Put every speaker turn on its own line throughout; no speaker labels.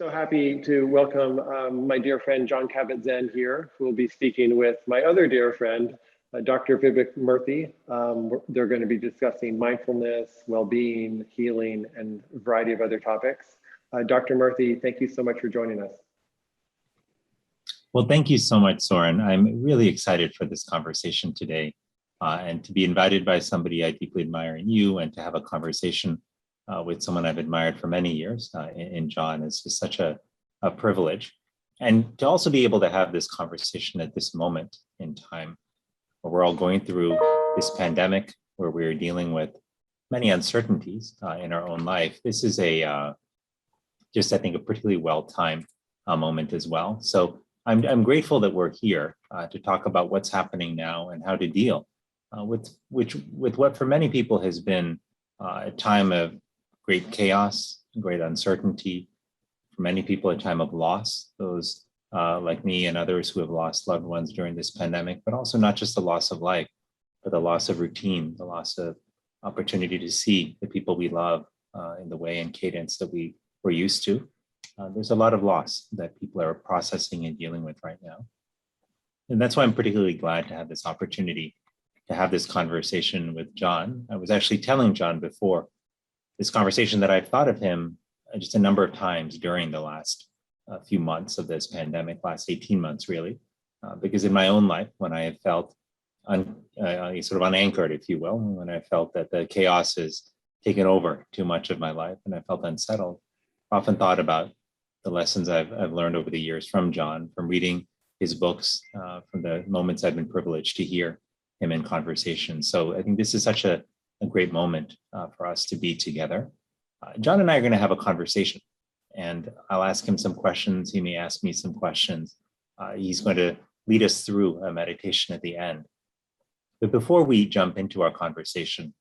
So happy to welcome my dear friend Jon Kabat-Zinn here, who will be speaking with my other dear friend, Dr. Vivek Murthy. They're going to be discussing mindfulness, well-being, healing, and a variety of other topics. Dr. Murthy, thank you so much for joining us.
Well, thank you so much, Soren. I'm really excited for this conversation today and to be invited by somebody I deeply admire in you and to have a conversation with someone I've admired for many years in Jon is just such a privilege. And to also be able to have this conversation at this moment in time where we're all going through this pandemic, where we're dealing with many uncertainties in our own life. This is just, I think, a particularly well-timed moment as well. So I'm grateful that we're here to talk about what's happening now and how to deal with what for many people has been a time of great chaos, great uncertainty, for many people a time of loss, those like me and others who have lost loved ones during this pandemic, but also not just the loss of life, but the loss of routine, the loss of opportunity to see the people we love in the way and cadence that we were used to. There's a lot of loss that people are processing and dealing with right now. And that's why I'm particularly glad to have this opportunity to have this conversation with Jon. I was actually telling Jon before this conversation that I've thought of him just a number of times during the last few months of this pandemic, last 18 months really, because in my own life, when I have felt sort of unanchored, if you will, when I felt that the chaos has taken over too much of my life and I felt unsettled, I often thought about the lessons I've learned over the years from Jon, from reading his books, from the moments I've been privileged to hear him in conversation. So I think this is such a great moment for us to be together. Jon and I are going to have a conversation, and I'll ask him some questions. He may ask me some questions. He's going to lead us through a meditation at the end. But before we jump into our conversation,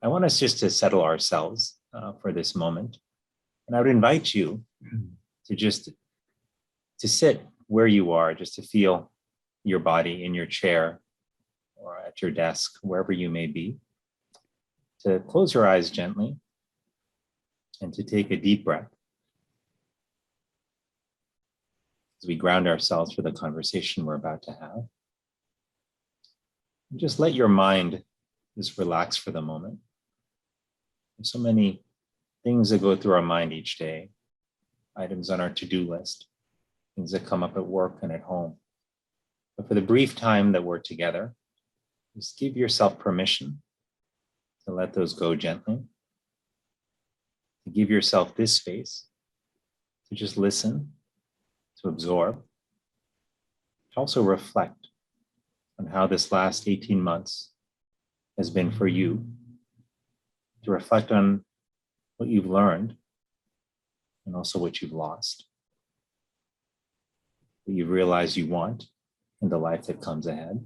I want us just to settle ourselves for this moment. And I would invite you to sit where you are, just to feel your body in your chair or at your desk, wherever you may be, to close your eyes gently and to take a deep breath as we ground ourselves for the conversation we're about to have. And just let your mind just relax for the moment. There's so many things that go through our mind each day, items on our to-do list, things that come up at work and at home. But for the brief time that we're together, just give yourself permission to let those go gently, to give yourself this space to just listen, to absorb, to also reflect on how this last 18 months has been for you, to reflect on what you've learned and also what you've lost, what you realize you want in the life that comes ahead.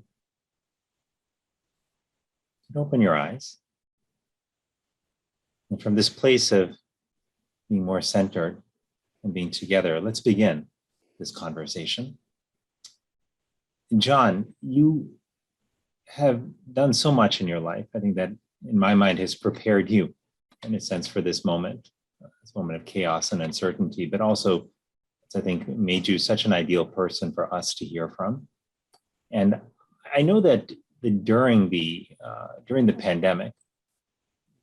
And open your eyes. And from this place of being more centered and being together, let's begin this conversation. And Jon, you have done so much in your life. I think that, in my mind, has prepared you, in a sense, for this moment of chaos and uncertainty, but also, I think, made you such an ideal person for us to hear from. And I know that during the pandemic,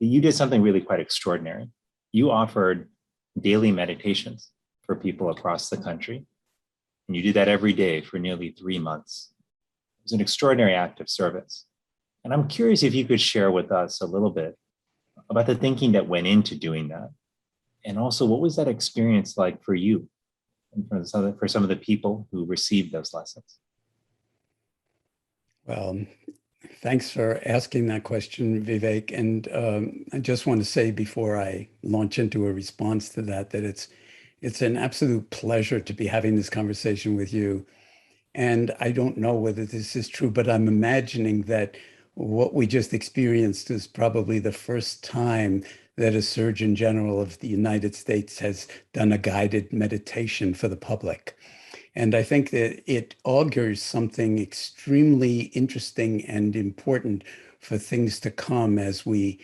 you did something really quite extraordinary. You offered daily meditations for people across the country, and you did that every day for nearly 3 months. It was an extraordinary act of service. And I'm curious if you could share with us a little bit about the thinking that went into doing that. And also, what was that experience like for you and for some of the people who received those lessons?
Well, thanks for asking that question, Vivek. And I just want to say before I launch into a response to that, that it's an absolute pleasure to be having this conversation with you. And I don't know whether this is true, but I'm imagining that what we just experienced is probably the first time that a Surgeon General of the United States has done a guided meditation for the public. And I think that it augurs something extremely interesting and important for things to come as we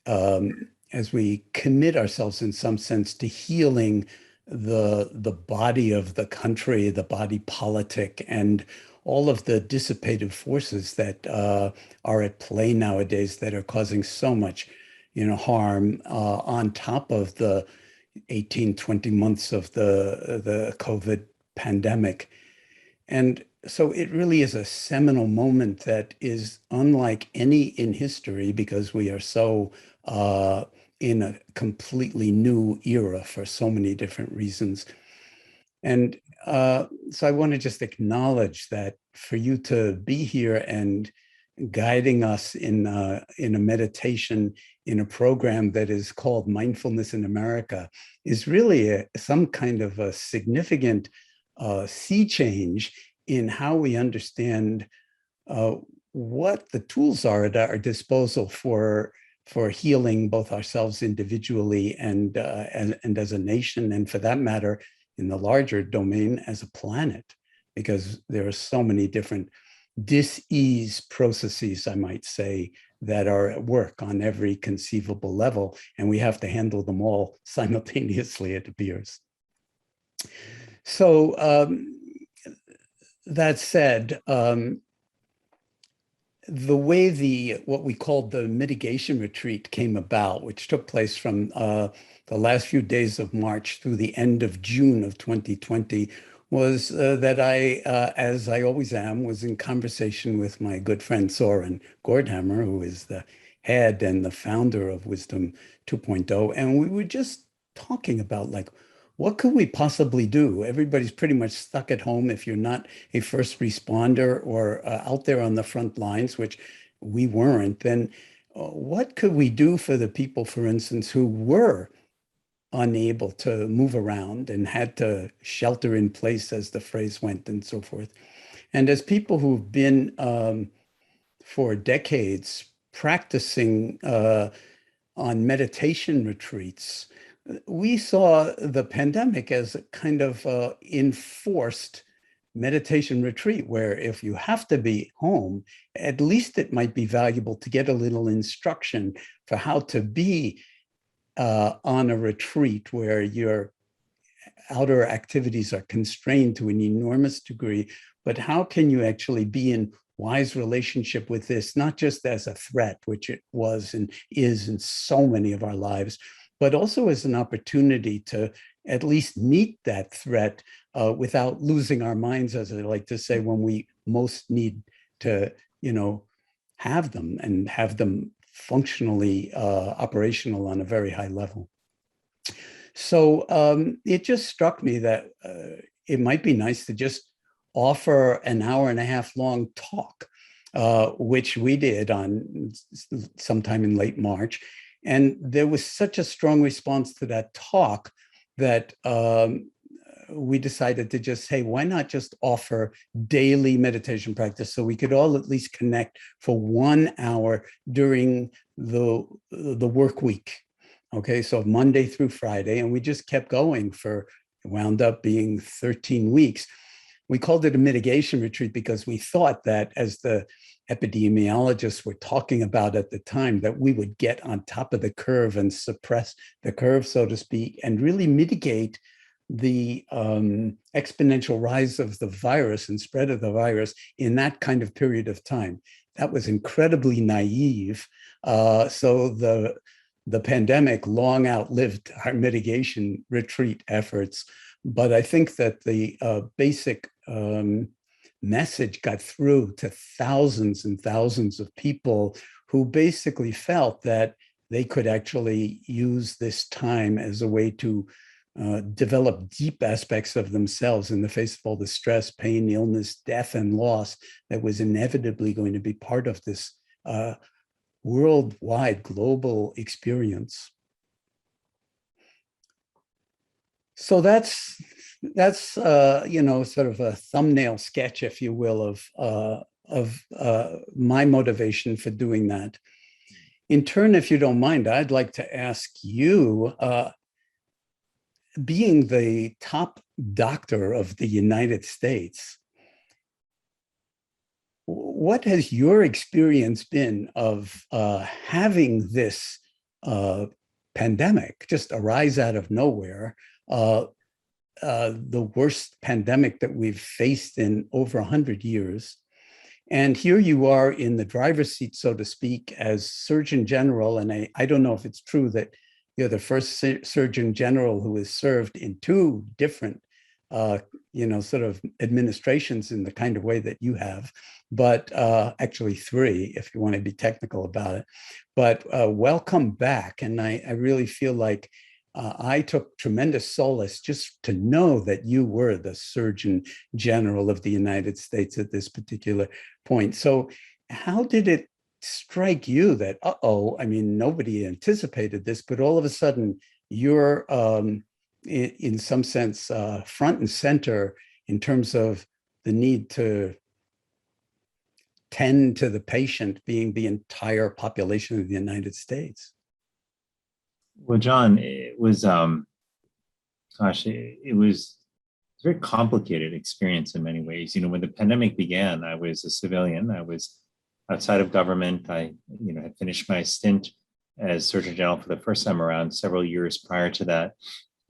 commit ourselves in some sense to healing the body of the country, the body politic, and all of the dissipative forces that are at play nowadays that are causing so much, harm on top of the 18, 20 months of the COVID pandemic. And so it really is a seminal moment that is unlike any in history because we are so in a completely new era for so many different reasons. And so I want to just acknowledge that for you to be here and guiding us in a meditation in a program that is called Mindfulness in America is really some kind of a significant sea change in how we understand what the tools are at our disposal for healing both ourselves individually and as a nation, and for that matter, in the larger domain as a planet, because there are so many different dis-ease processes, I might say, that are at work on every conceivable level, and we have to handle them all simultaneously, it appears. So that said, the way what we called the Mitigation Retreat came about, which took place from the last few days of March through the end of June of 2020, was that I, as I always am, was in conversation with my good friend Soren Gordhammer, who is the head and the founder of Wisdom 2.0. And we were just talking about, like, what could we possibly do? Everybody's pretty much stuck at home if you're not a first responder or out there on the front lines, which we weren't. Then what could we do for the people, for instance, who were unable to move around and had to shelter in place, as the phrase went, and so forth? And as people who've been for decades practicing on meditation retreats, we saw the pandemic as a kind of enforced meditation retreat, where if you have to be home, at least it might be valuable to get a little instruction for how to be on a retreat where your outer activities are constrained to an enormous degree, but how can you actually be in wise relationship with this, not just as a threat, which it was and is in so many of our lives, but also as an opportunity to at least meet that threat without losing our minds, as I like to say, when we most need to, have them and have them functionally operational on a very high level. So it just struck me that it might be nice to just offer an hour and a half long talk, which we did on sometime in late March. And there was such a strong response to that talk that we decided to just say, why not just offer daily meditation practice so we could all at least connect for 1 hour during the work week. Okay, so Monday through Friday, and we just kept going for, wound up being 13 weeks. We called it a mitigation retreat because we thought that, as the epidemiologists were talking about at the time, that we would get on top of the curve and suppress the curve, so to speak, and really mitigate the exponential rise of the virus and spread of the virus in that kind of period of time. That was incredibly naive. So the pandemic long outlived our mitigation retreat efforts. But I think that the basic message got through to thousands and thousands of people who basically felt that they could actually use this time as a way to develop deep aspects of themselves in the face of all the stress, pain, illness, death, and loss that was inevitably going to be part of this worldwide global experience. So that's sort of a thumbnail sketch, if you will, of my motivation for doing that. In turn, if you don't mind, I'd like to ask you, being the top doctor of the United States, what has your experience been of having this pandemic just arise out of nowhere, the worst pandemic that we've faced in over 100 years. And here you are in the driver's seat, so to speak, as Surgeon General. And I don't know if it's true that you're the first Surgeon General who has served in two different, sort of administrations in the kind of way that you have, but actually three, if you want to be technical about it. But welcome back. And I really feel like I took tremendous solace just to know that you were the Surgeon General of the United States at this particular point. So how did it strike you that, I mean, nobody anticipated this, but all of a sudden you're in some sense front and center in terms of the need to tend to the patient being the entire population of the United States?
Well, Jon, it was, it was a very complicated experience in many ways. When the pandemic began, I was a civilian. I was outside of government. I, had finished my stint as Surgeon General for the first time around several years prior to that.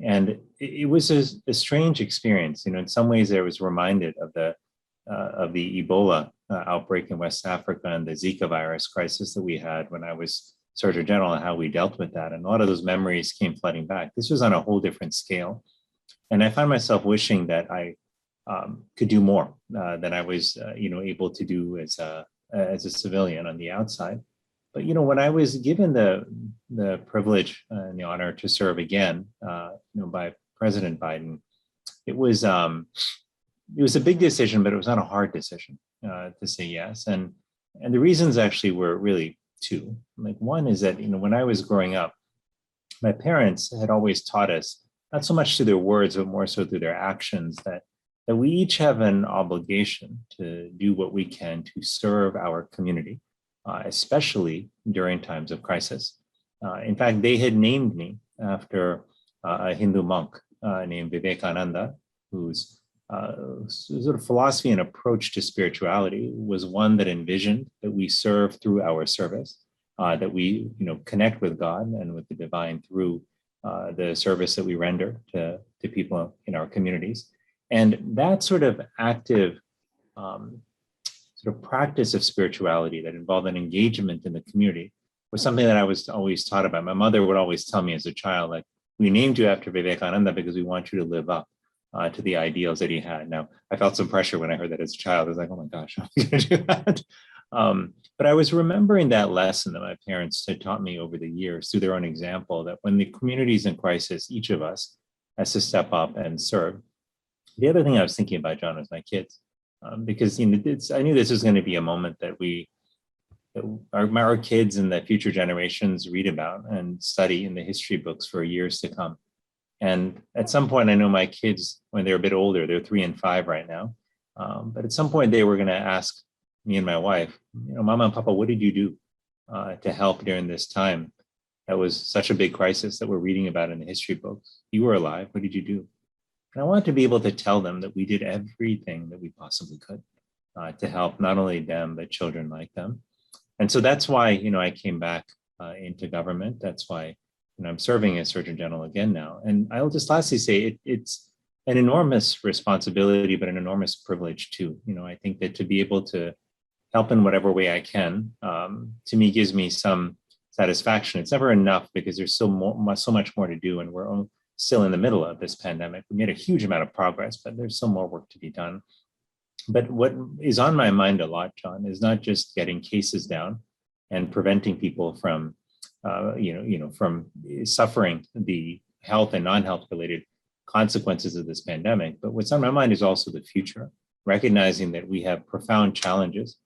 And it was a strange experience. In some ways, I was reminded of the Ebola outbreak in West Africa and the Zika virus crisis that we had when I was Surgeon General and how we dealt with that. And a lot of those memories came flooding back. This was on a whole different scale. And I found myself wishing that I could do more than I was, able to do as a civilian on the outside. But, when I was given the privilege and the honor to serve again, by President Biden, it was a big decision, but it was not a hard decision to say yes. And the reasons actually were really two. Like, one is that, when I was growing up, my parents had always taught us, not so much through their words, but more so through their actions, that we each have an obligation to do what we can to serve our community, especially during times of crisis. In fact, they had named me after a Hindu monk named Vivekananda, whose sort of philosophy and approach to spirituality was one that envisioned that we serve through our service, that we connect with God and with the divine through the service that we render to people in our communities. And that sort of active sort of practice of spirituality that involved an engagement in the community was something that I was always taught about. My mother would always tell me as a child, like, we named you after Vivekananda because we want you to live up to the ideals that he had. Now, I felt some pressure when I heard that as a child. I was like, oh my gosh, how am I going to do that? But I was remembering that lesson that my parents had taught me over the years through their own example, that when the community is in crisis, each of us has to step up and serve. The other thing I was thinking about, Jon, was my kids, because I knew this was going to be a moment that our kids and the future generations read about and study in the history books for years to come. And at some point, I know my kids, when they're a bit older, they're 3 and 5 right now, but at some point they were going to ask me and my wife, Mama and Papa, what did you do to help during this time? That was such a big crisis that we're reading about in the history books. You were alive. What did you do? And I wanted to be able to tell them that we did everything that we possibly could to help not only them, but children like them. And so that's why, I came back into government. That's why I'm serving as Surgeon General again now. And I'll just lastly say it's an enormous responsibility, but an enormous privilege too. I think that to be able to help in whatever way I can, to me, gives me some satisfaction. It's never enough because there's so much more to do, and we're still in the middle of this pandemic. We made a huge amount of progress, but there's still more work to be done. But what is on my mind a lot, Jon, is not just getting cases down and preventing people from, from suffering the health and non-health related consequences of this pandemic. But what's on my mind is also the future, recognizing that we have profound challenges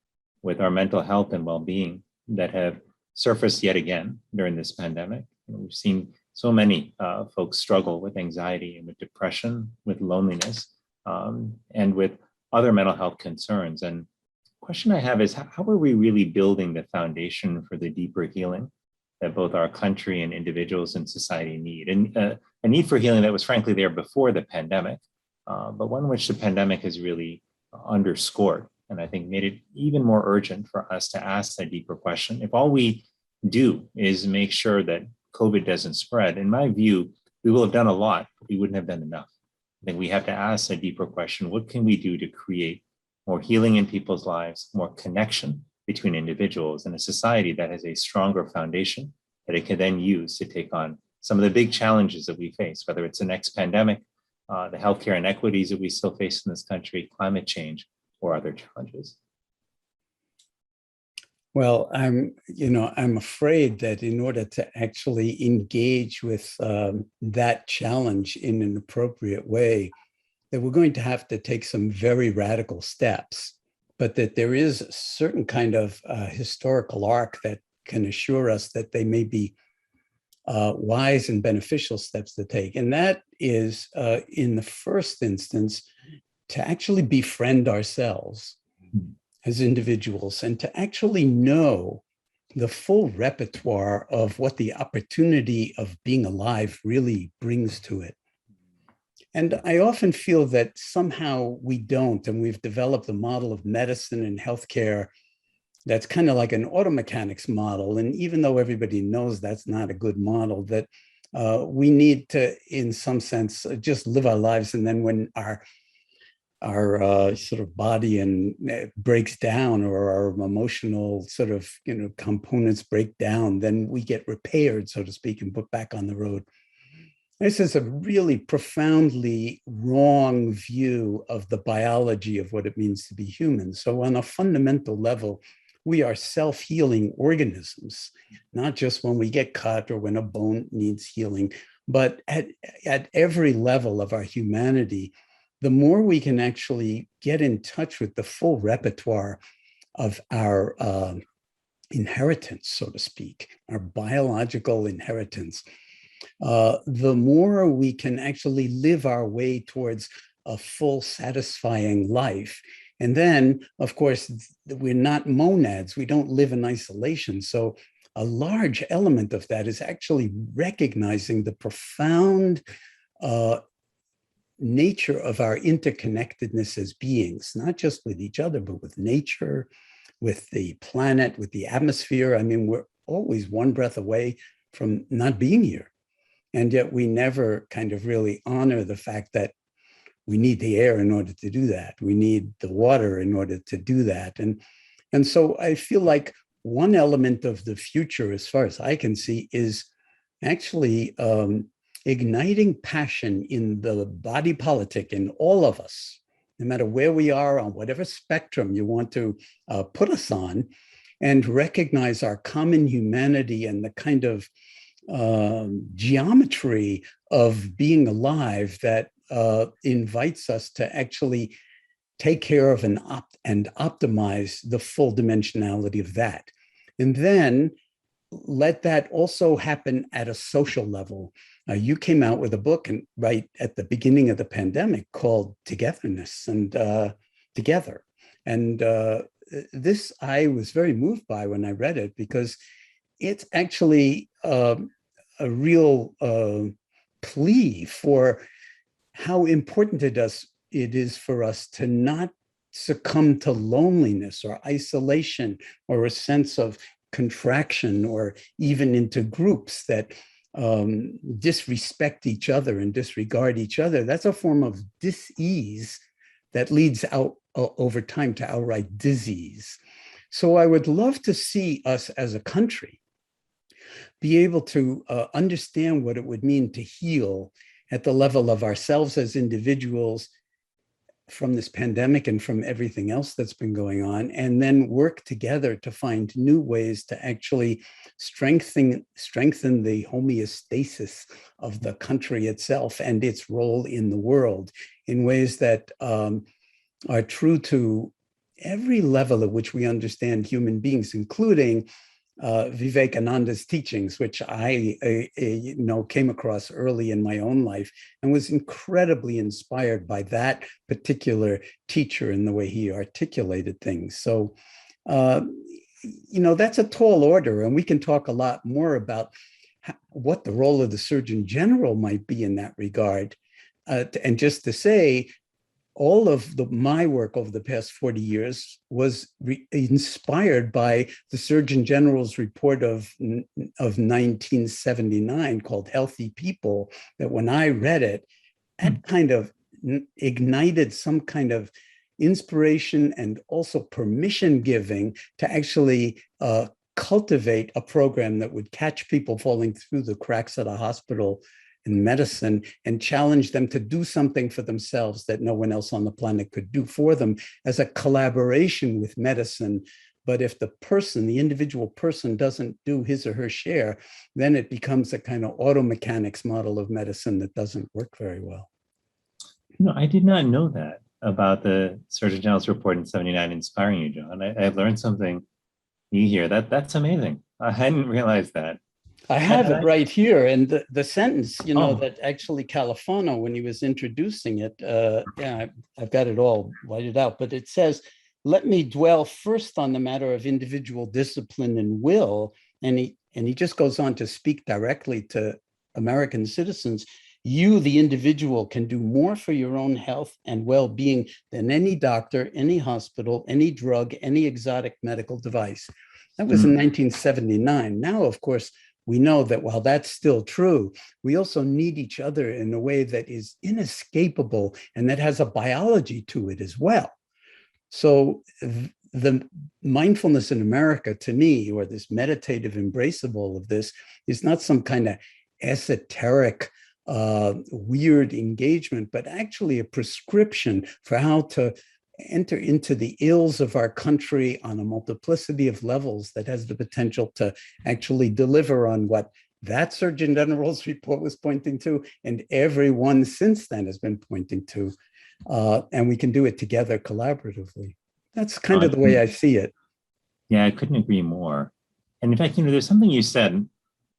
with our mental health and well-being that have surfaced yet again during this pandemic. We've seen so many folks struggle with anxiety and with depression, with loneliness, and with other mental health concerns. And the question I have is, how are we really building the foundation for the deeper healing that both our country and individuals in society need? And a need for healing that was frankly there before the pandemic, but one which the pandemic has really underscored, and I think made it even more urgent for us to ask that deeper question. If all we do is make sure that COVID doesn't spread, in my view, we will have done a lot, but we wouldn't have done enough. I think we have to ask a deeper question: what can we do to create more healing in people's lives, more connection between individuals, and a society that has a stronger foundation that it can then use to take on some of the big challenges that we face, whether it's the next pandemic, the healthcare inequities that we still face in this country, climate change, or other challenges?
Well, I'm afraid that in order to actually engage with that challenge in an appropriate way, that we're going to have to take some very radical steps, but that there is a certain kind of historical arc that can assure us that they may be wise and beneficial steps to take. And that is, in the first instance, to actually befriend ourselves as individuals and to actually know the full repertoire of what the opportunity of being alive really brings to it. And I often feel that somehow we don't, and we've developed a model of medicine and healthcare that's kind of like an auto mechanics model. And even though everybody knows that's not a good model, that we need to, in some sense, just live our lives. And then when our sort of body and breaks down, or our emotional sort of components break down, then we get repaired, so to speak, and put back on the road. This is a really profoundly wrong view of the biology of what it means to be human. So on a fundamental level, we are self-healing organisms, not just when we get cut or when a bone needs healing, but at every level of our humanity. The more we can actually get in touch with the full repertoire of our inheritance, so to speak, our biological inheritance, the more we can actually live our way towards a full, satisfying life. And then, of course, we're not monads. We don't live in isolation. So a large element of that is actually recognizing the profound nature of our interconnectedness as beings, not just with each other, but with nature, with the planet, with the atmosphere. I mean, we're always one breath away from not being here. And yet we never kind of really honor the fact that we need the air in order to do that. We need the water in order to do that. And so I feel like one element of the future, as far as I can see, is actually igniting passion in the body politic in all of us, no matter where we are on whatever spectrum you want to put us on, and recognize our common humanity and the kind of geometry of being alive that invites us to actually take care of and optimize the full dimensionality of that. And then let that also happen at a social level. You came out with a book right at the beginning of the pandemic called Togetherness and Together. And this I was very moved by when I read it, because it's actually a real plea for how important it is for us to not succumb to loneliness or isolation or a sense of contraction, or even into groups that disrespect each other and disregard each other. That's a form of dis-ease that leads out over time to outright disease. So I would love to see us as a country be able to understand what it would mean to heal at the level of ourselves as individuals from this pandemic and from everything else that's been going on, and then work together to find new ways to actually strengthen the homeostasis of the country itself and its role in the world in ways that are true to every level at which we understand human beings, including Vivekananda's teachings, which I came across early in my own life and was incredibly inspired by that particular teacher and the way he articulated things. So, that's a tall order, and we can talk a lot more about what the role of the Surgeon General might be in that regard. And just to say, all of my work over the past 40 years was inspired by the Surgeon General's report of 1979 called Healthy People, that when I read it, that kind of ignited some kind of inspiration and also permission giving to actually cultivate a program that would catch people falling through the cracks at a hospital in medicine and challenge them to do something for themselves that no one else on the planet could do for them, as a collaboration with medicine. But if the person, the individual person, doesn't do his or her share, then it becomes a kind of auto mechanics model of medicine that doesn't work very well.
No, I did not know that about the Surgeon General's report in '79 inspiring you, Jon. I've learned something new here. That's amazing. I hadn't realized that.
I have it right here. And the sentence,
Oh.
that actually Califano, when he was introducing it, I've got it all whited out, but it says, let me dwell first on the matter of individual discipline and will. And he just goes on to speak directly to American citizens. You, the individual, can do more for your own health and well-being than any doctor, any hospital, any drug, any exotic medical device. That was in 1979. Now, of course, we know that while that's still true, we also need each other in a way that is inescapable and that has a biology to it as well. So the mindfulness in America, to me, or this meditative embrace of all of this, is not some kind of esoteric, weird engagement, but actually a prescription for how to enter into the ills of our country on a multiplicity of levels that has the potential to actually deliver on what that Surgeon General's report was pointing to, and everyone since then has been pointing to. And we can do it together collaboratively. That's kind of the way I see it.
Yeah, I couldn't agree more. And in fact, there's something you said,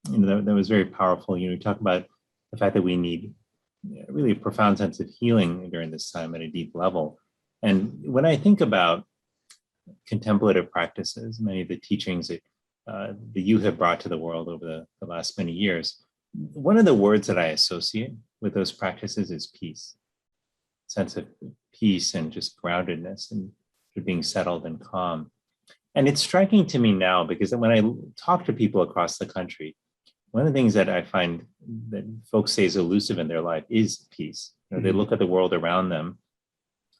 that was very powerful. You talk about the fact that we need really a profound sense of healing during this time at a deep level. And when I think about contemplative practices, many of the teachings that you have brought to the world over the last many years, one of the words that I associate with those practices is peace. Sense of peace and just groundedness and being settled and calm. And it's striking to me now because when I talk to people across the country, one of the things that I find that folks say is elusive in their life is peace. They look at the world around them,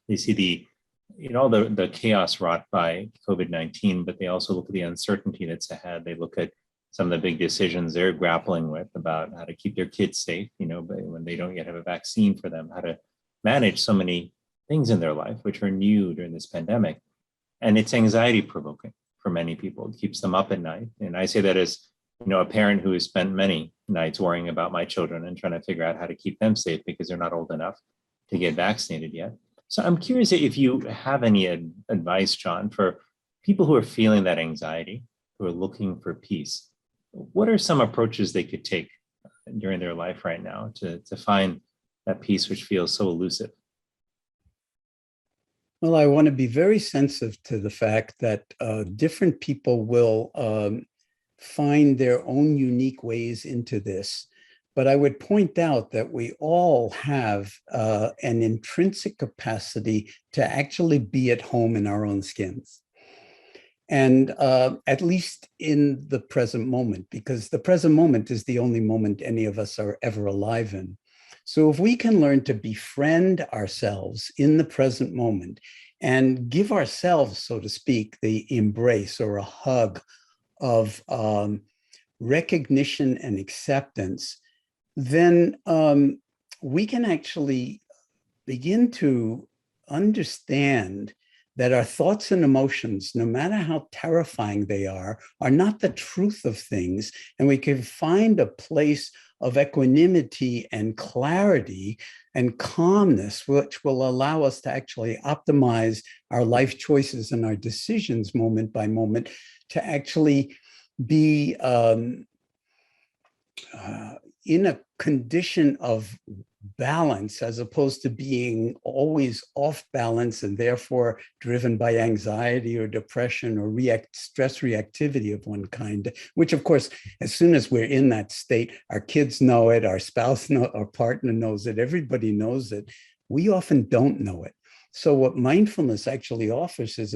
they see the chaos wrought by COVID-19, but they also look at the uncertainty that's ahead. They look at some of the big decisions they're grappling with about how to keep their kids safe, when they don't yet have a vaccine for them, how to manage so many things in their life, which are new during this pandemic. And it's anxiety provoking for many people. It keeps them up at night. And I say that as, a parent who has spent many nights worrying about my children and trying to figure out how to keep them safe because they're not old enough to get vaccinated yet. So I'm curious if you have any advice, Jon, for people who are feeling that anxiety, who are looking for peace. What are some approaches they could take during their life right now to find that peace which feels so elusive?
Well, I want to be very sensitive to the fact that different people will find their own unique ways into this. But I would point out that we all have an intrinsic capacity to actually be at home in our own skins. And at least in the present moment, because the present moment is the only moment any of us are ever alive in. So if we can learn to befriend ourselves in the present moment and give ourselves, so to speak, the embrace or a hug of recognition and acceptance, then we can actually begin to understand that our thoughts and emotions, no matter how terrifying they are not the truth of things. And we can find a place of equanimity and clarity and calmness, which will allow us to actually optimize our life choices and our decisions moment by moment to actually be in a condition of balance, as opposed to being always off balance and therefore driven by anxiety or depression or stress reactivity of one kind, which of course, as soon as we're in that state, our kids know it, our spouse knows, our partner knows it, everybody knows it. We often don't know it. So what mindfulness actually offers is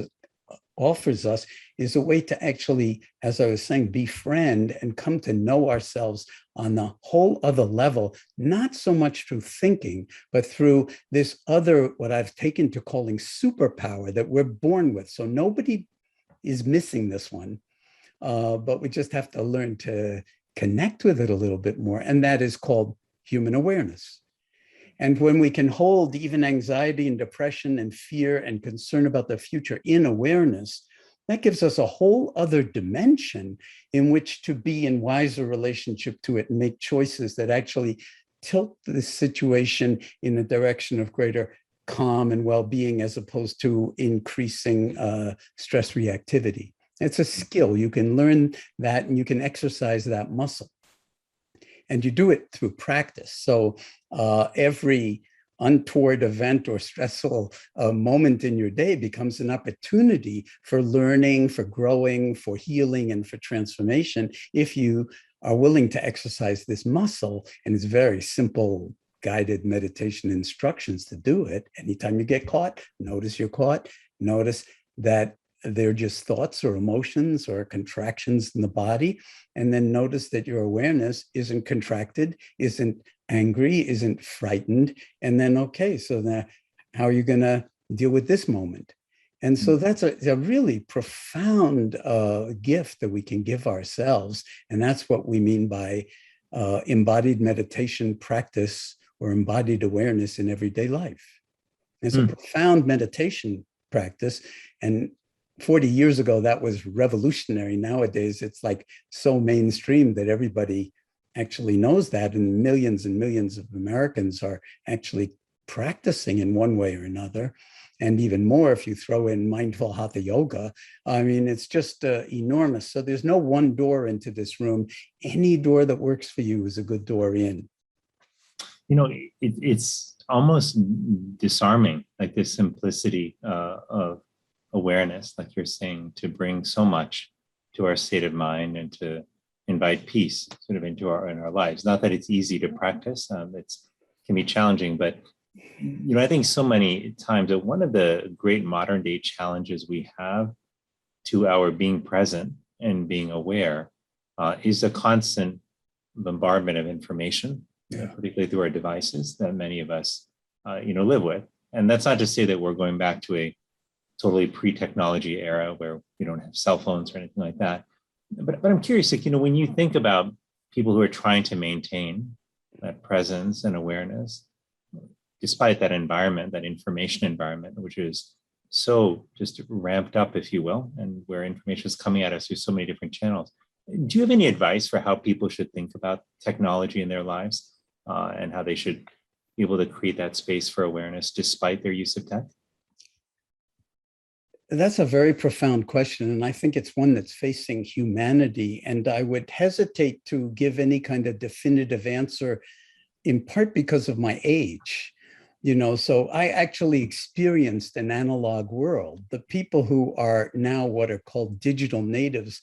offers us is a way to actually, as I was saying, befriend and come to know ourselves on a whole other level, not so much through thinking, but through this other, what I've taken to calling superpower that we're born with. So nobody is missing this one, but we just have to learn to connect with it a little bit more. And that is called human awareness. And when we can hold even anxiety and depression and fear and concern about the future in awareness, that gives us a whole other dimension in which to be in wiser relationship to it and make choices that actually tilt the situation in the direction of greater calm and well-being, as opposed to increasing stress reactivity. It's a skill. You can learn that and you can exercise that muscle. And you do it through practice. So every untoward event or stressful moment in your day becomes an opportunity for learning, for growing, for healing, and for transformation if you are willing to exercise this muscle. And it's very simple guided meditation instructions to do it. Anytime you get caught, notice you're caught. Notice that they're just thoughts or emotions or contractions in the body. And then notice that your awareness isn't contracted, isn't angry, isn't frightened. And then, okay, so now how are you going to deal with this moment? And so that's a really profound gift that we can give ourselves. And that's what we mean by embodied meditation practice or embodied awareness in everyday life. It's a profound meditation practice. And 40 years ago, that was revolutionary. Nowadays, it's like so mainstream that everybody actually knows that, and millions of Americans are actually practicing in one way or another. And even more if you throw in mindful hatha yoga. I mean, it's just enormous. So there's no one door into this room. Any door that works for you is a good door in.
You know, it's almost disarming, like this simplicity of awareness, like you're saying, to bring so much to our state of mind and to invite peace sort of into our lives. Not that it's easy to practice, can be challenging, but you know, I think so many times that one of the great modern day challenges we have to our being present and being aware is the constant bombardment of information, particularly through our devices that many of us, live with. And that's not to say that we're going back to a totally pre-technology era where we don't have cell phones or anything like that. But I'm curious, like, when you think about people who are trying to maintain that presence and awareness, despite that environment, that information environment, which is so just ramped up, if you will, and where information is coming at us through so many different channels. Do you have any advice for how people should think about technology in their lives and how they should be able to create that space for awareness despite their use of tech?
That's a very profound question. And I think it's one that's facing humanity. And I would hesitate to give any kind of definitive answer, in part because of my age. So I actually experienced an analog world. The people who are now what are called digital natives,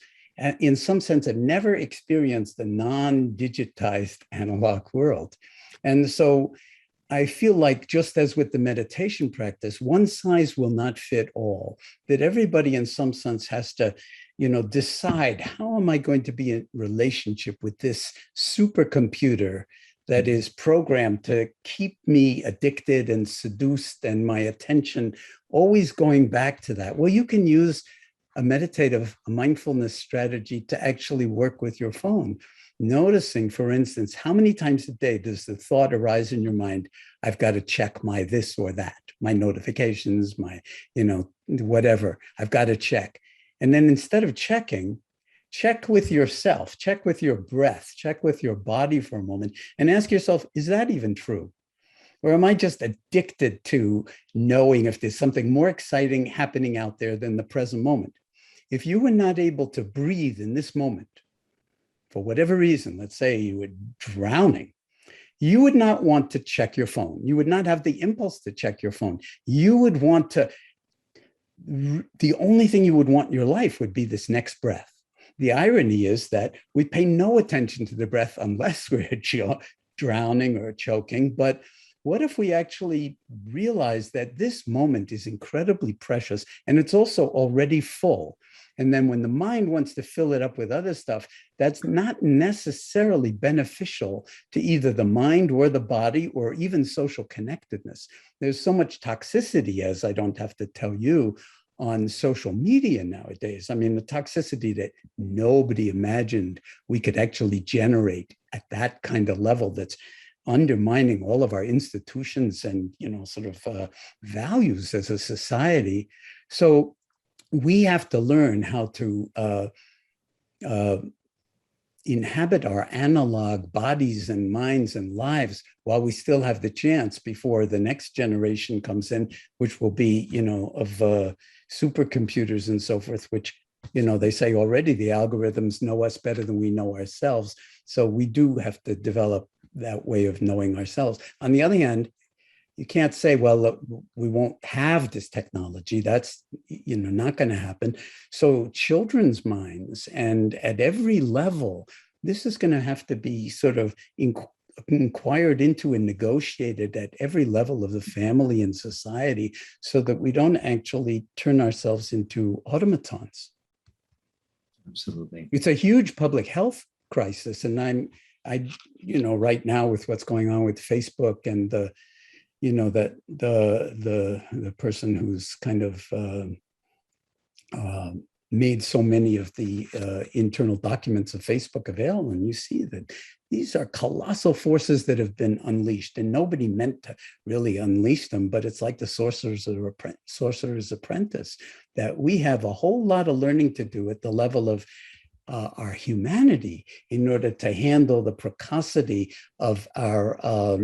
in some sense, have never experienced the non-digitized analog world. And so I feel like, just as with the meditation practice, one size will not fit all, that everybody in some sense has to, decide, how am I going to be in relationship with this supercomputer that is programmed to keep me addicted and seduced and my attention always going back to that? Well, you can use a mindfulness strategy to actually work with your phone. Noticing, for instance, how many times a day does the thought arise in your mind, I've got to check my this or that, my notifications, my, whatever, I've got to check. And then instead of checking, check with yourself, check with your breath, check with your body for a moment and ask yourself, is that even true? Or am I just addicted to knowing if there's something more exciting happening out there than the present moment? If you were not able to breathe in this moment, for whatever reason, let's say you were drowning, you would not want to check your phone. You would not have the impulse to check your phone. You would want to, the only thing you would want in your life would be this next breath. The irony is that we pay no attention to the breath unless we're drowning or choking, but what if we actually realize that this moment is incredibly precious and it's also already full? And then when the mind wants to fill it up with other stuff, that's not necessarily beneficial to either the mind or the body or even social connectedness. There's so much toxicity, as I don't have to tell you, on social media nowadays. I mean, the toxicity that nobody imagined we could actually generate at that kind of level, that's undermining all of our institutions and, sort of values as a society. So we have to learn how to inhabit our analog bodies and minds and lives while we still have the chance before the next generation comes in, which will be, of supercomputers and so forth, which, they say already the algorithms know us better than we know ourselves. So we do have to develop that way of knowing ourselves. On the other hand, you can't say, well, look, we won't have this technology. That's, not going to happen. So children's minds, and at every level, this is going to have to be sort of inquired into and negotiated at every level of the family and society, so that we don't actually turn ourselves into automatons.
Absolutely.
It's a huge public health crisis. And I right now with what's going on with Facebook and the person who's kind of made so many of the internal documents of Facebook available, and you see that these are colossal forces that have been unleashed, and nobody meant to really unleash them, but it's like the sorcerer's apprentice, that we have a whole lot of learning to do at the level of our humanity in order to handle the precocity of our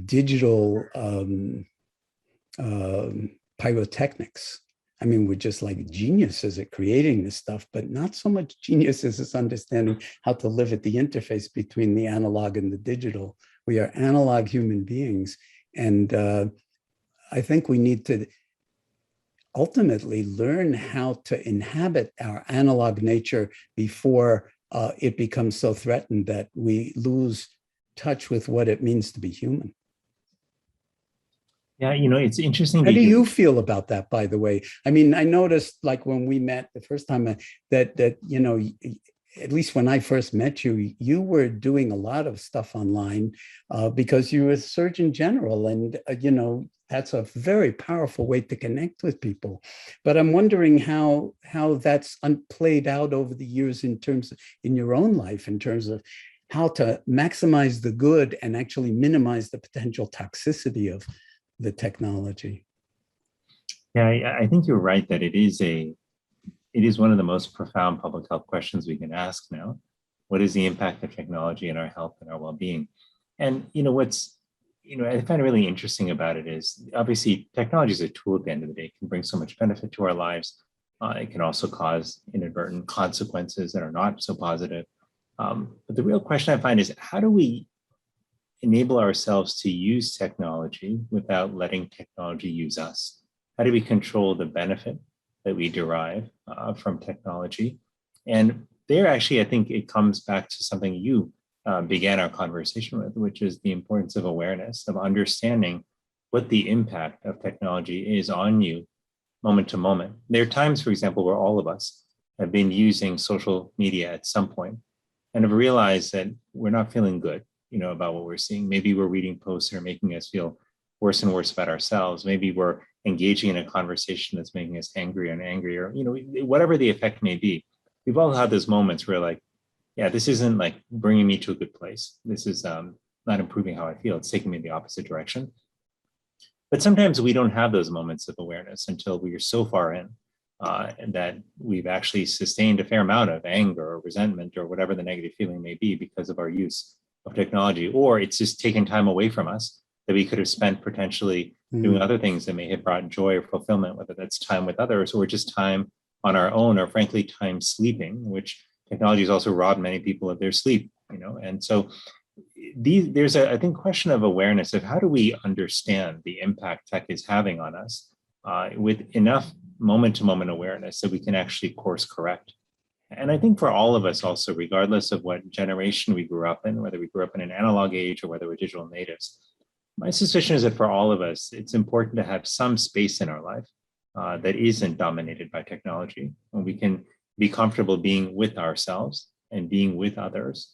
digital pyrotechnics. I mean, we're just like geniuses at creating this stuff, but not so much geniuses as understanding how to live at the interface between the analog and the digital. We are analog human beings. And I think we need to ultimately learn how to inhabit our analog nature before it becomes so threatened that we lose touch with what it means to be human.
Yeah, it's interesting.
How do you feel about that, by the way? I mean, I noticed, like, when we met the first time, that at least when I first met you, you were doing a lot of stuff online because you were a Surgeon General, and that's a very powerful way to connect with people. But I'm wondering how that's played out over the years in your own life, in terms of how to maximize the good and actually minimize the potential toxicity of the technology.
Yeah, I think you're right that it is one of the most profound public health questions we can ask now. What is the impact of technology in our health and our well-being? And what's I find really interesting about it is, obviously technology is a tool at the end of the day. It can bring so much benefit to our lives. It can also cause inadvertent consequences that are not so positive. But the real question I find is, how do we enable ourselves to use technology without letting technology use us? How do we control the benefit that we derive from technology? And there, actually, I think it comes back to something you began our conversation with, which is the importance of awareness, of understanding what the impact of technology is on you moment to moment. There are times, for example, where all of us have been using social media at some point and have realized that we're not feeling good, about what we're seeing. Maybe we're reading posts that are making us feel worse and worse about ourselves. Maybe we're engaging in a conversation that's making us angrier and angrier, whatever the effect may be. We've all had those moments where, like, yeah, this isn't like bringing me to a good place. This is not improving how I feel. It's taking me in the opposite direction. But sometimes we don't have those moments of awareness until we are so far in and that we've actually sustained a fair amount of anger or resentment or whatever the negative feeling may be because of our use of technology, or it's just taken time away from us that we could have spent potentially doing other things that may have brought joy or fulfillment, whether that's time with others or just time on our own, or frankly, time sleeping, which technology has also robbed many people of their sleep, And so there's I think, question of awareness of how do we understand the impact tech is having on us with enough moment-to-moment awareness that we can actually course correct. And I think for all of us also, regardless of what generation we grew up in, whether we grew up in an analog age or whether we're digital natives, my suspicion is that for all of us, it's important to have some space in our life that isn't dominated by technology, and we can be comfortable being with ourselves and being with others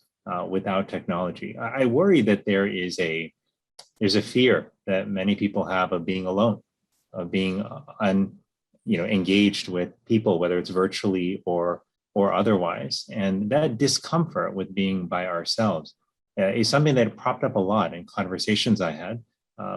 without technology. I worry that there's a fear that many people have of being alone, of being engaged with people, whether it's virtually or otherwise. And that discomfort with being by ourselves is something that propped up a lot in conversations I had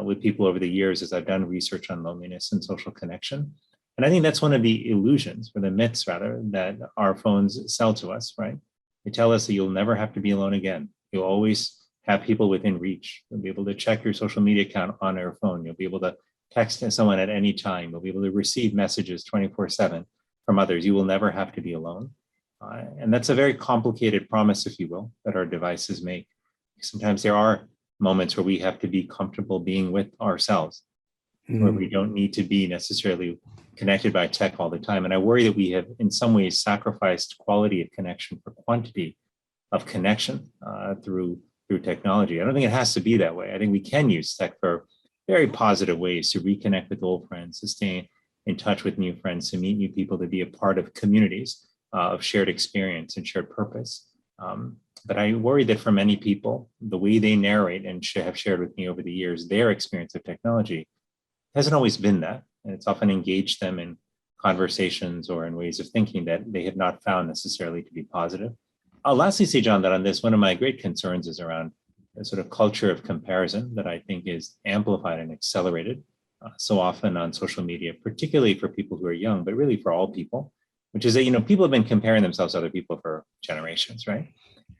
with people over the years as I've done research on loneliness and social connection. And I think that's one of the illusions, or the myths rather, that our phones sell to us, right? They tell us that you'll never have to be alone again. You'll always have people within reach. You'll be able to check your social media account on your phone. You'll be able to text someone at any time. You'll be able to receive messages 24/7 from others. You will never have to be alone. And that's a very complicated promise, if you will, that our devices make. Sometimes there are moments where we have to be comfortable being with ourselves, where we don't need to be necessarily connected by tech all the time. And I worry that we have in some ways sacrificed quality of connection for quantity of connection through technology. I don't think it has to be that way. I think we can use tech for very positive ways to reconnect with old friends, to stay in touch with new friends, to meet new people, to be a part of communities of shared experience and shared purpose. But I worry that for many people, the way they narrate and have shared with me over the years, their experience of technology hasn't always been that. And it's often engaged them in conversations or in ways of thinking that they have not found necessarily to be positive. I'll lastly say, Jon, that on this, one of my great concerns is around a sort of culture of comparison that I think is amplified and accelerated so often on social media, particularly for people who are young, but really for all people, which is that, people have been comparing themselves to other people for generations, right?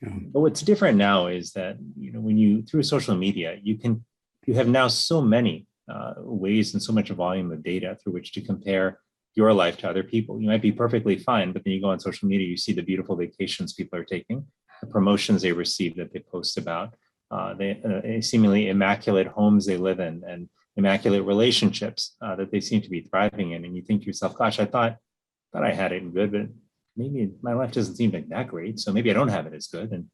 Yeah. But what's different now is that, when you, through social media, you have now so many ways and so much volume of data through which to compare your life to other people. You might be perfectly fine, but then you go on social media, you see the beautiful vacations people are taking, the promotions they receive that they post about, the seemingly immaculate homes they live in, and immaculate relationships that they seem to be thriving in. And you think to yourself, gosh, I thought I had it good, but maybe my life doesn't seem like that great. So maybe I don't have it as good. And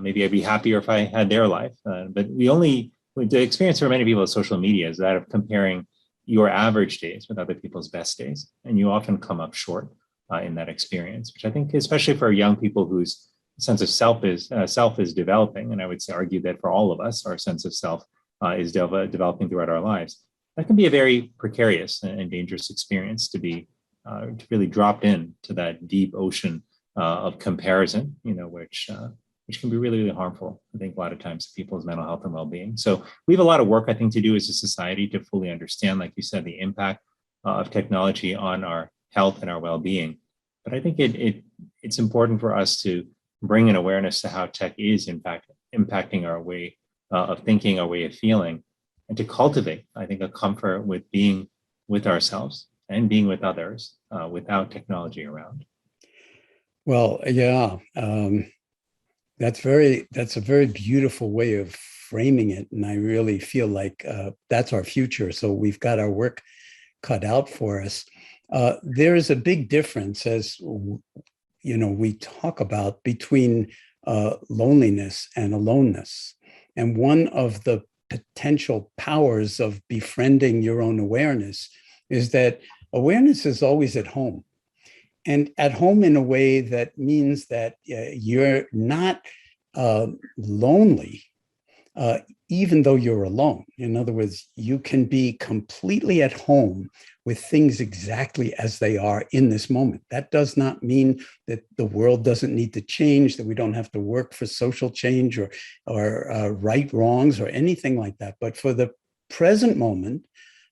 maybe I'd be happier if I had their life. But the experience for many people of social media is that of comparing your average days with other people's best days. And you often come up short in that experience, which I think, especially for young people whose sense of self is developing, and I would argue that for all of us, our sense of self is developing throughout our lives. That can be a very precarious and dangerous experience to be to really drop into that deep ocean of comparison, which can be really, really harmful, I think, a lot of times to people's mental health and well-being. So we have a lot of work, I think, to do as a society to fully understand, like you said, the impact of technology on our health and our well-being. But I think it's important for us to bring an awareness to how tech is impacting our way of thinking, our way of feeling, and to cultivate, I think, a comfort with being with ourselves and being with others without technology around.
Well, yeah. That's a very beautiful way of framing it. And I really feel like that's our future. So we've got our work cut out for us. There is a big difference, as we talk about, between loneliness and aloneness. And one of the potential powers of befriending your own awareness is that awareness is always at home. And at home in a way that means that you're not lonely, even though you're alone. In other words, you can be completely at home with things exactly as they are in this moment. That does not mean that the world doesn't need to change, that we don't have to work for social change or right wrongs or anything like that. But for the present moment,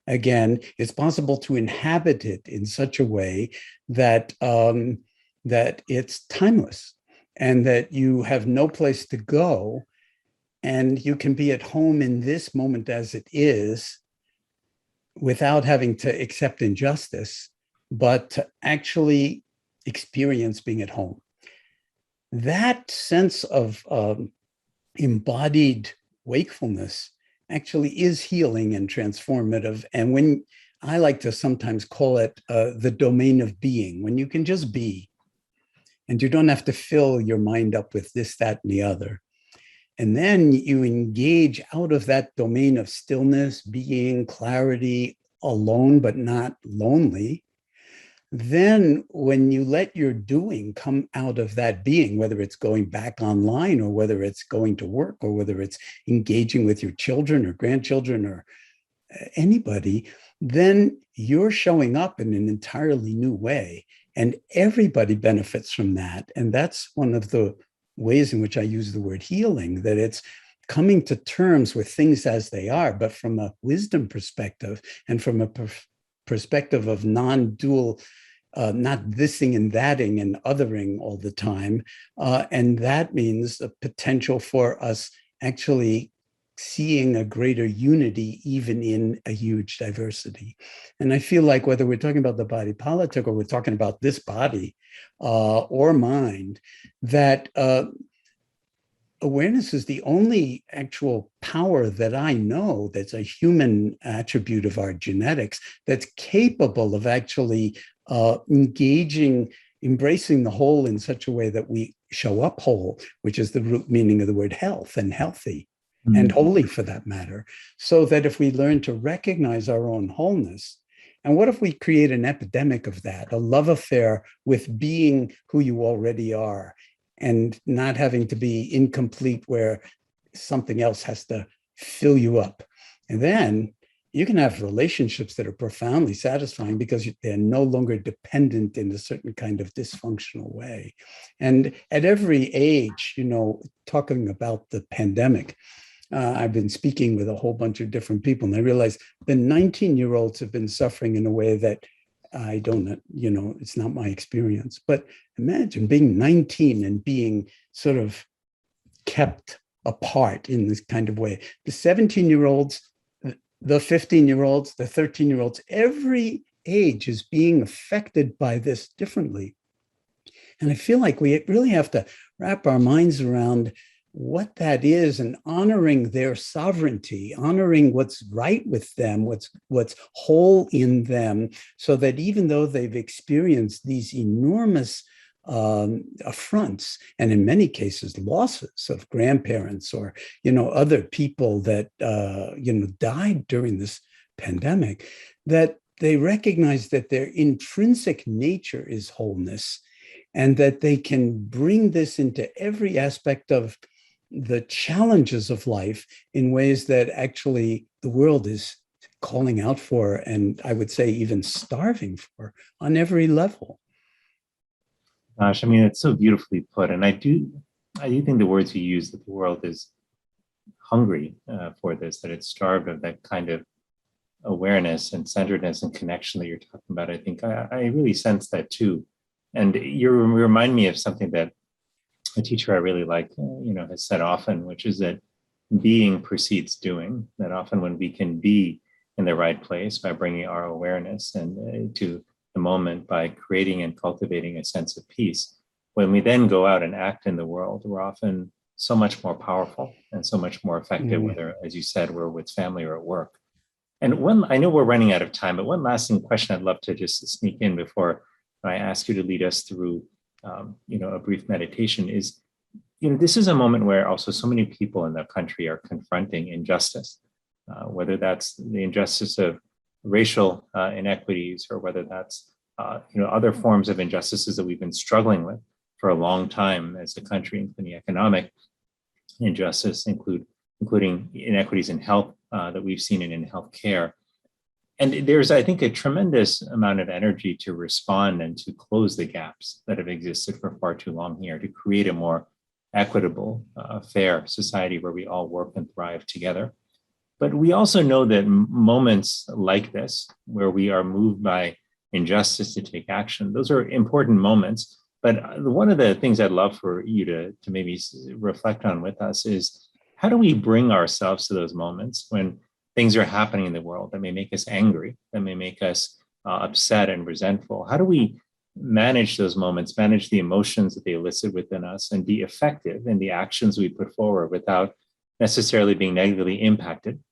again, it's possible to inhabit it in such a way that that it's timeless and that you have no place to go, and you can be at home in this moment as it is without having to accept injustice, but to actually experience being at home. That sense of embodied wakefulness actually is healing and transformative. And when I like to sometimes call it the domain of being, when you can just be And you don't have to fill your mind up with this, that, and the other. And then you engage out of that domain of stillness, being, clarity, alone but not lonely. Then when you let your doing come out of that being, whether it's going back online or whether it's going to work or whether it's engaging with your children or grandchildren or anybody, then you're showing up in an entirely new way. And everybody benefits from that. And that's one of the ways in which I use the word healing, that it's coming to terms with things as they are, but from a wisdom perspective and from a perspective of non-dual, not thising and thating and othering all the time. And that means a potential for us actually seeing a greater unity even in a huge diversity. And I feel like whether we're talking about the body politic or we're talking about this body or mind, that awareness is the only actual power that I know that's a human attribute of our genetics that's capable of actually engaging, embracing the whole in such a way that we show up whole, which is the root meaning of the word health and healthy. And holy for that matter, so that if we learn to recognize our own wholeness, and what if we create an epidemic of that, a love affair with being who you already are and not having to be incomplete where something else has to fill you up. And then you can have relationships that are profoundly satisfying because they're no longer dependent in a certain kind of dysfunctional way. And at every age, talking about the pandemic, I've been speaking with a whole bunch of different people, and I realize the 19-year-olds have been suffering in a way that I don't, it's not my experience. But imagine being 19 and being sort of kept apart in this kind of way. The 17-year-olds, the 15-year-olds, the 13-year-olds, every age is being affected by this differently. And I feel like we really have to wrap our minds around what that is and honoring their sovereignty, honoring what's right with them, what's whole in them, so that even though they've experienced these enormous affronts, and in many cases losses of grandparents or other people that died during this pandemic, that they recognize that their intrinsic nature is wholeness, and that they can bring this into every aspect of the challenges of life in ways that actually the world is calling out for, and I would say even starving for on every level.
Gosh, I mean, it's so beautifully put. And I do think the words you use, that the world is hungry for this, that it's starved of that kind of awareness and centeredness and connection that you're talking about. I think I really sense that too. And you remind me of something that a teacher I really like, has said often, which is that being precedes doing, that often when we can be in the right place by bringing our awareness and to the moment, by creating and cultivating a sense of peace, when we then go out and act in the world, we're often so much more powerful and so much more effective, whether, as you said, we're with family or at work. And I know we're running out of time, but one lasting question I'd love to just sneak in before I ask you to lead us through a brief meditation is, this is a moment where also so many people in the country are confronting injustice, whether that's the injustice of racial inequities or whether that's, other forms of injustices that we've been struggling with for a long time as a country, including economic injustice, including inequities in health that we've seen in healthcare. And there's, I think, a tremendous amount of energy to respond and to close the gaps that have existed for far too long here, to create a more equitable, fair society where we all work and thrive together. But we also know that moments like this, where we are moved by injustice to take action, those are important moments. But one of the things I'd love for you to maybe reflect on with us is, how do we bring ourselves to those moments when things are happening in the world that may make us angry, that may make us upset and resentful? How do we manage those moments, manage the emotions that they elicit within us, and be effective in the actions we put forward without necessarily being negatively impacted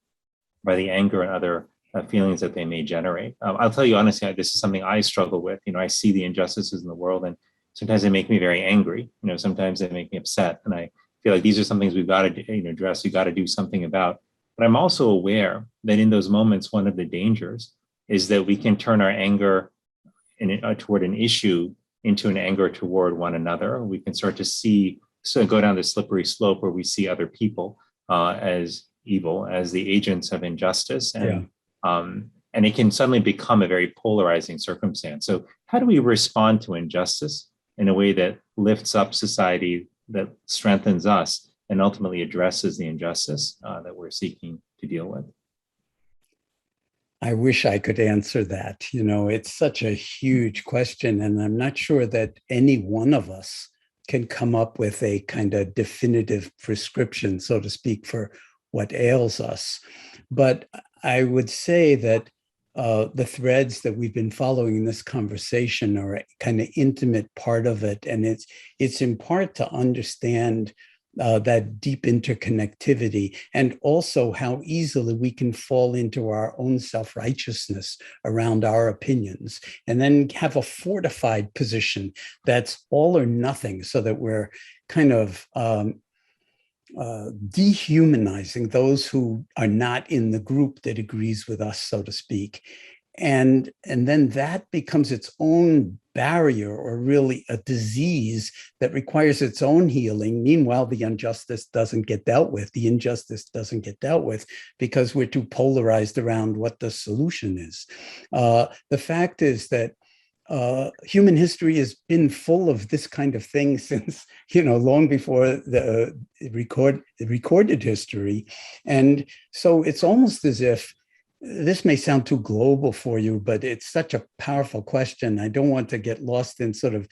by the anger and other feelings that they may generate? I'll tell you honestly, this is something I struggle with. I see the injustices in the world, and Sometimes they make me very angry. Sometimes they make me upset. And I feel like these are some things we've got to address. We've got to do something about. But I'm also aware that in those moments, one of the dangers is that we can turn our anger toward an issue into an anger toward one another. We can start to go down the slippery slope where we see other people as evil, as the agents of injustice. And it can suddenly become a very polarizing circumstance. So how do we respond to injustice in a way that lifts up society, that strengthens us, and ultimately addresses the injustice that we're seeking to deal with?
I wish I could answer that. It's such a huge question, and I'm not sure that any one of us can come up with a kind of definitive prescription, so to speak, for what ails us. But I would say that the threads that we've been following in this conversation are a kind of intimate part of it. And it's in part to understand that deep interconnectivity, and also how easily we can fall into our own self-righteousness around our opinions, and then have a fortified position that's all or nothing, so that we're kind of dehumanizing those who are not in the group that agrees with us, so to speak. And then that becomes its own barrier, or really a disease that requires its own healing. Meanwhile, the injustice doesn't get dealt with. The injustice doesn't get dealt with because we're too polarized around what the solution is. The fact is that human history has been full of this kind of thing since, long before the recorded history. And so it's almost as if, this may sound too global for you, but it's such a powerful question. I don't want to get lost in sort of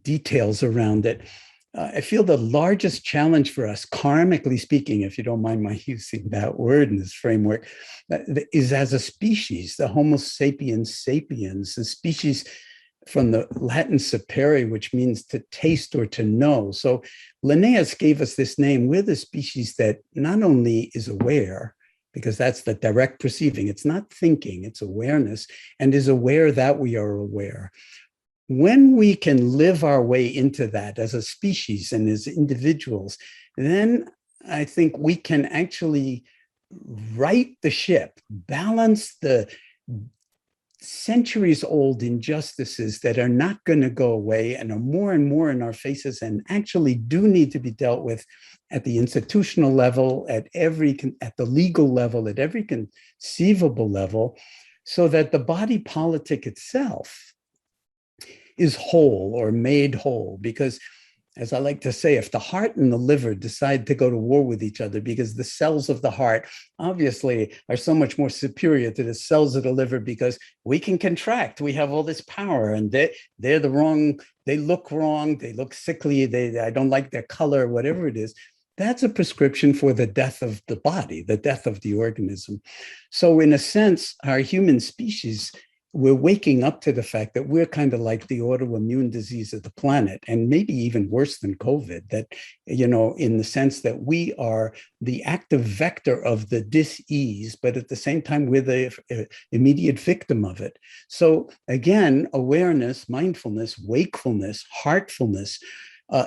details around it. I feel the largest challenge for us, karmically speaking, if you don't mind my using that word in this framework, is as a species, the Homo sapiens sapiens, the species from the Latin sapere, which means to taste or to know. So Linnaeus gave us this name. We're the species that not only is aware, because that's the direct perceiving, it's not thinking, it's awareness, and is aware that we are aware. When we can live our way into that as a species and as individuals, then I think we can actually right the ship, balance the centuries-old injustices that are not going to go away and are more and more in our faces, and actually do need to be dealt with at the institutional level, at the legal level, at every conceivable level, so that the body politic itself is whole, or made whole. Because, as I like to say, if the heart and the liver decide to go to war with each other, because the cells of the heart obviously are so much more superior to the cells of the liver, because we can contract, we have all this power, and they're the wrong, they look wrong, they look sickly, I don't like their color, whatever it is. That's a prescription for the death of the body, the death of the organism. So in a sense, our human species, we're waking up to the fact that we're kind of like the autoimmune disease of the planet, and maybe even worse than COVID, that, in the sense that we are the active vector of the dis-ease, but at the same time, we're the immediate victim of it. So again, awareness, mindfulness, wakefulness, heartfulness,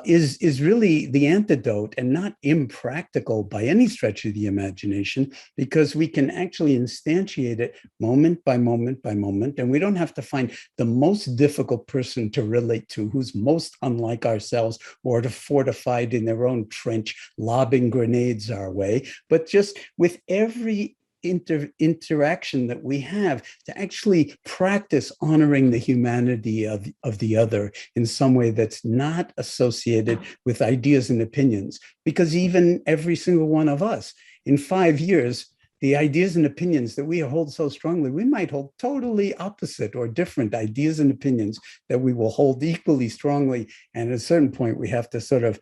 is really the antidote, and not impractical by any stretch of the imagination, because we can actually instantiate it moment by moment by moment. And we don't have to find the most difficult person to relate to, who's most unlike ourselves, or to fortified in their own trench, lobbing grenades our way, but just with every interaction that we have, to actually practice honoring the humanity of the other in some way that's not associated with ideas and opinions. Because even every single one of us, in 5 years, the ideas and opinions that we hold so strongly, we might hold totally opposite or different ideas and opinions that we will hold equally strongly. And at a certain point, we have to sort of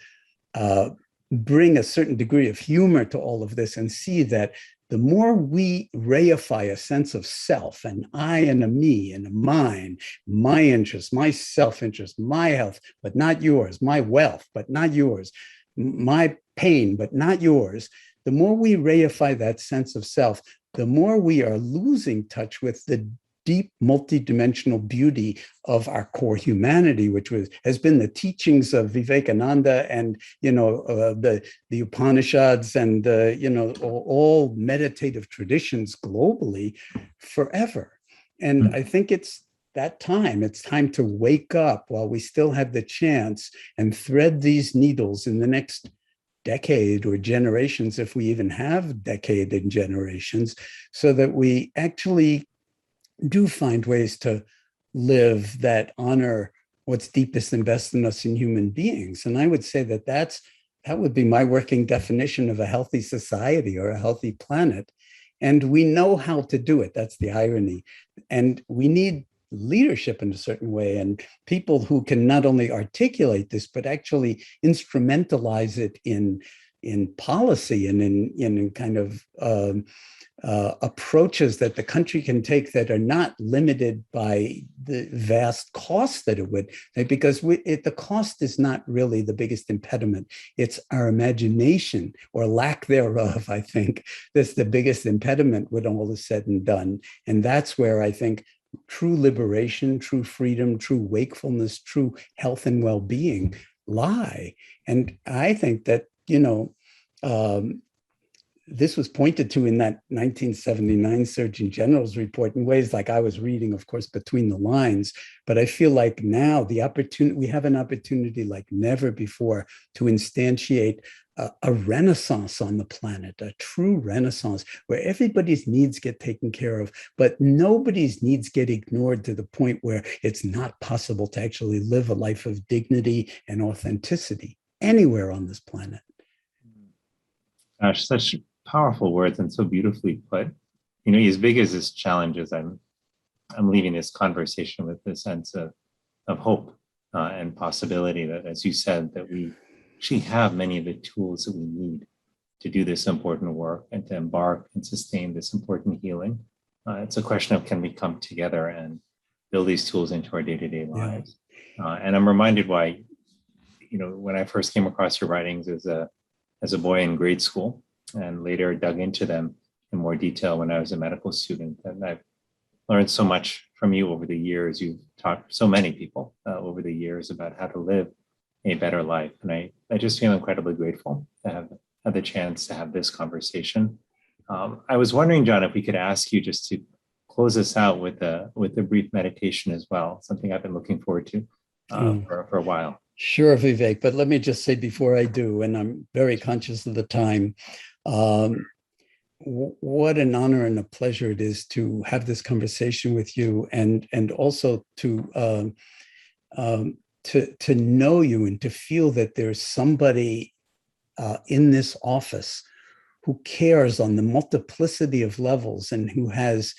bring a certain degree of humor to all of this, and see that the more we reify a sense of self, an I and a me and a mine, my interest, my self-interest, my health, but not yours, my wealth, but not yours, my pain, but not yours, the more we reify that sense of self, the more we are losing touch with the deep multidimensional beauty of our core humanity, which has been the teachings of Vivekananda and the Upanishads and all meditative traditions globally forever. And I think it's time to wake up while we still have the chance and thread these needles in the next decade or generations, if we even have decade and generations, so that we actually do find ways to live that honor what's deepest and best in us in human beings. And I would say that would be my working definition of a healthy society or a healthy planet. And we know how to do it. That's the irony. And we need leadership in a certain way, and people who can not only articulate this, but actually instrumentalize it in policy and in kind of approaches that the country can take that are not limited by the vast cost that it would, because the cost is not really the biggest impediment. It's our imagination or lack thereof, I think, that's the biggest impediment when all is said and done. And that's where I think true liberation, true freedom, true wakefulness, true health and well-being lie. And I think that, this was pointed to in that 1979 Surgeon General's report in ways like I was reading, of course, between the lines. But I feel like now we have an opportunity like never before to instantiate a renaissance on the planet, a true renaissance where everybody's needs get taken care of, but nobody's needs get ignored to the point where it's not possible to actually live a life of dignity and authenticity anywhere on this planet.
Gosh, such powerful words and so beautifully put. As big as this challenge is, I'm leaving this conversation with a sense of hope and possibility that, as you said, that we actually have many of the tools that we need to do this important work and to embark and sustain this important healing. It's a question of, can we come together and build these tools into our day-to-day lives? And I'm reminded why, when I first came across your writings as a boy in grade school, and later dug into them in more detail when I was a medical student. And I've learned so much from you over the years. You've taught so many people over the years about how to live a better life. And I just feel incredibly grateful to have had the chance to have this conversation. I was wondering, Jon, if we could ask you just to close us out with a brief meditation as well, something I've been looking forward to for a while.
Sure, Vivek, but let me just say before I do, and I'm very conscious of the time, what an honor and a pleasure it is to have this conversation with you, and also to know you and to feel that there's somebody in this office who cares on the multiplicity of levels and who has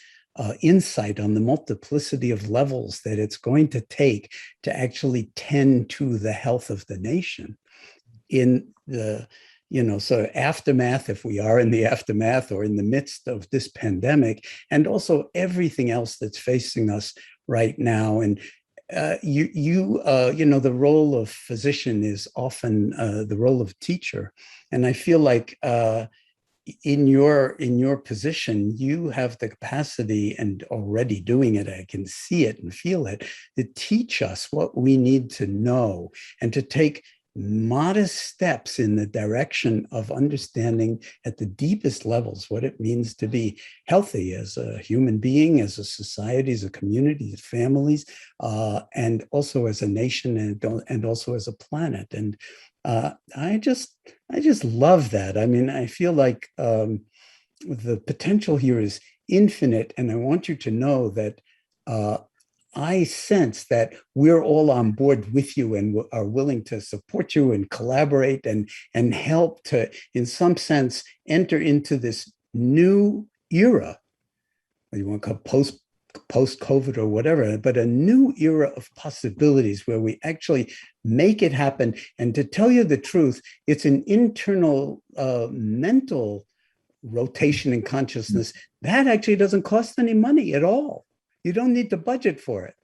insight on the multiplicity of levels that it's going to take to actually tend to the health of the nation in the sort of aftermath, if we are in the aftermath or in the midst of this pandemic, and also everything else that's facing us right now. And the role of physician is often the role of teacher, and I feel like in your position, you have the capacity, and already doing it, I can see it and feel it, to teach us what we need to know and to take modest steps in the direction of understanding at the deepest levels what it means to be healthy as a human being, as a society, as a community, as families, and also as a nation, and also as a planet. And I just love that. I mean, I feel like the potential here is infinite, and I want you to know that I sense that we're all on board with you and are willing to support you and collaborate and help to, in some sense, enter into this new era. You want to call it post-COVID or whatever, but a new era of possibilities where we actually make it happen. And to tell you the truth, it's an internal mental rotation in consciousness that actually doesn't cost any money at all. You don't need to budget for it.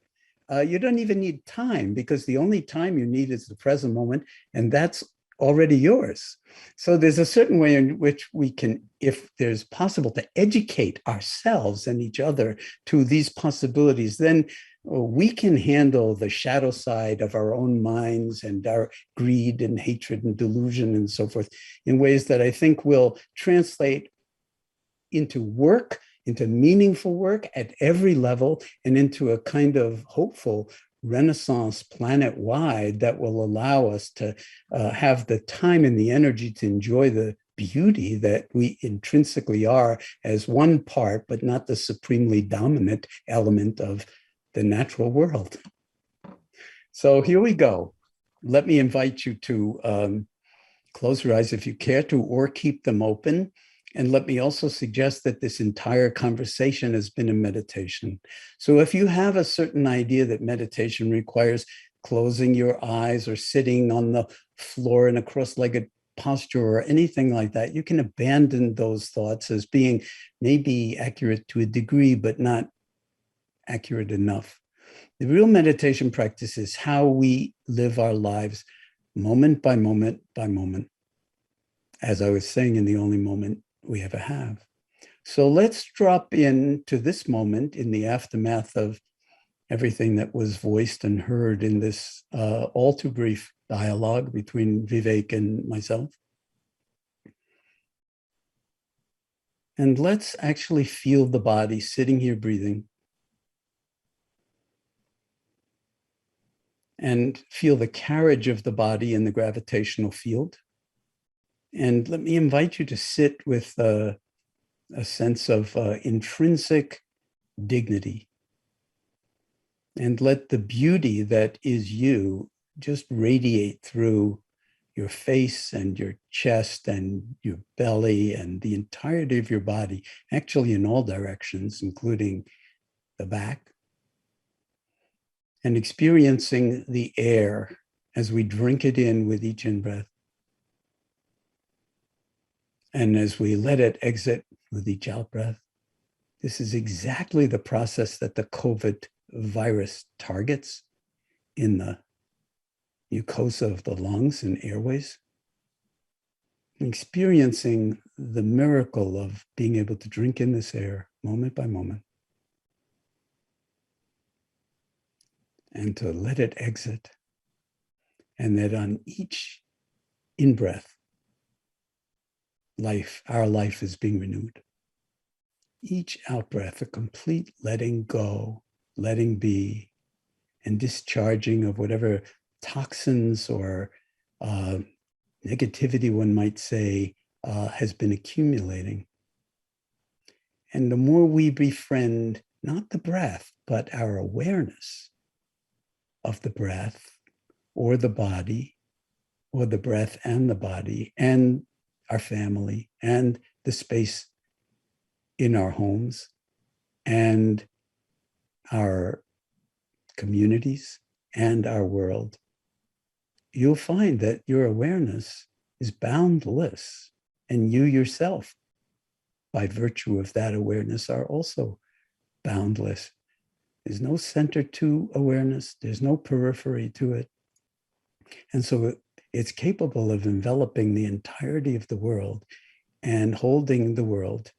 You don't even need time, because the only time you need is the present moment. And that's already yours. So there's a certain way in which we can, if there's possible, to educate ourselves and each other to these possibilities, then we can handle the shadow side of our own minds and our greed and hatred and delusion and so forth in ways that I think will translate into work, into meaningful work at every level, and into a kind of hopeful renaissance planet-wide that will allow us to have the time and the energy to enjoy the beauty that we intrinsically are as one part, but not the supremely dominant element of the natural world. So here we go. Let me invite you to close your eyes if you care to, or keep them open. And let me also suggest that this entire conversation has been a meditation. So if you have a certain idea that meditation requires closing your eyes or sitting on the floor in a cross-legged posture or anything like that, you can abandon those thoughts as being maybe accurate to a degree, but not accurate enough. The real meditation practice is how we live our lives moment by moment by moment. As I was saying, in the only moment we ever have. So let's drop into this moment in the aftermath of everything that was voiced and heard in this all too brief dialogue between Vivek and myself. And let's actually feel the body sitting here breathing. And feel the carriage of the body in the gravitational field. And let me invite you to sit with a sense of intrinsic dignity. And let the beauty that is you just radiate through your face and your chest and your belly and the entirety of your body, actually in all directions, including the back. And experiencing the air as we drink it in with each in-breath. And as we let it exit with each out-breath. This is exactly the process that the COVID virus targets in the mucosa of the lungs and airways. Experiencing the miracle of being able to drink in this air moment by moment. And to let it exit. And that on each in-breath, our life is being renewed. Each out-breath, a complete letting go, letting be, and discharging of whatever toxins or negativity, one might say, has been accumulating. And the more we befriend, not the breath, but our awareness of the breath or the body, or the breath and the body, and our family, and the space in our homes, and our communities, and our world, you'll find that your awareness is boundless, and you yourself, by virtue of that awareness, are also boundless. There's no center to awareness. There's no periphery to it. And so it's capable of enveloping the entirety of the world and holding the world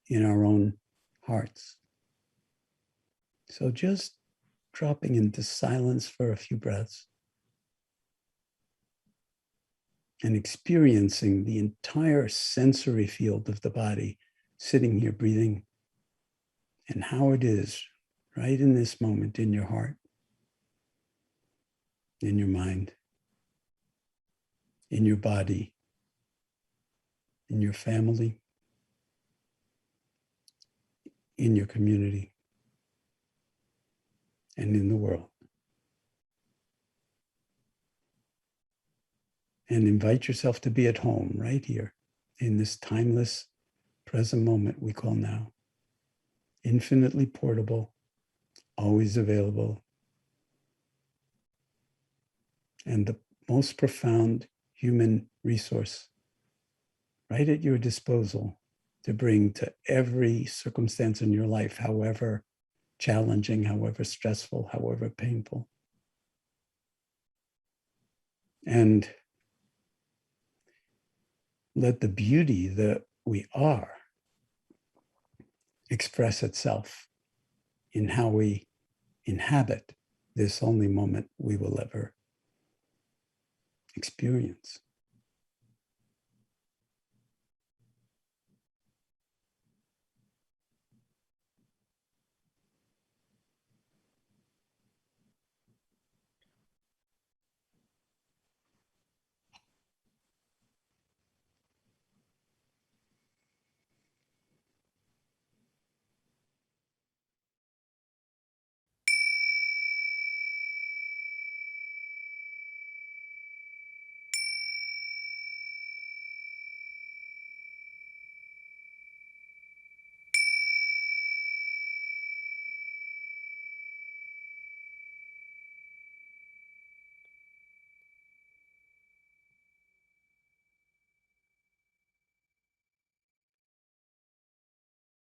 in our own hearts. So just dropping into silence for a few breaths and experiencing the entire sensory field of the body, sitting here breathing, and how it is right in this moment in your heart, in your mind, in your body, in your family, in your community, and in the world. And invite yourself to be at home right here in this timeless present moment we call now. Infinitely portable, always available, and the most profound human resource right at your disposal to bring to every circumstance in your life, however challenging, however stressful, however painful. And let the beauty that we are express itself in how we inhabit this only moment we will ever experience.